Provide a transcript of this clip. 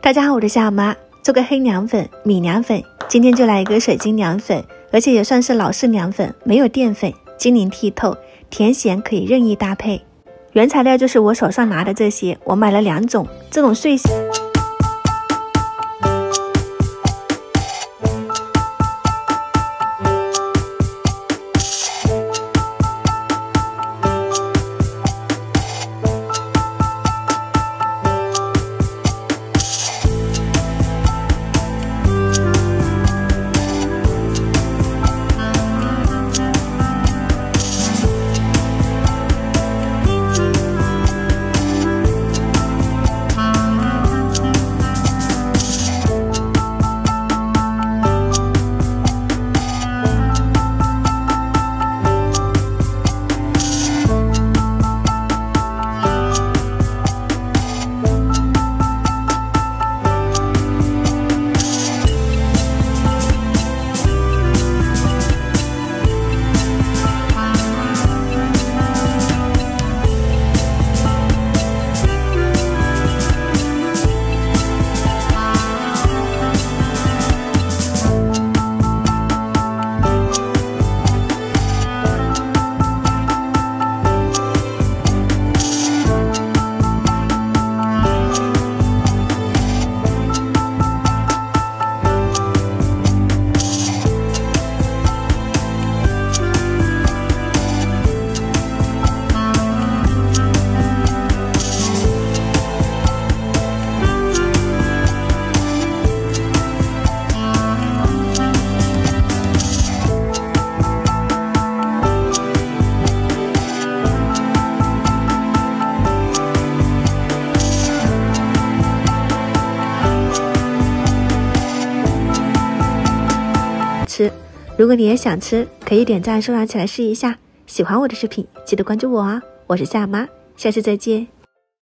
大家好，我是夏妈，做个黑凉粉、米凉粉，今天就来一个水晶凉粉，而且也算是老式凉粉，没有淀粉，晶莹剔透，甜咸可以任意搭配。原材料就是我手上拿的这些，我买了2种，这种碎屑。如果你也想吃，可以点赞收藏起来试一下。喜欢我的视频，记得关注我啊！我是夏妈，下次再见。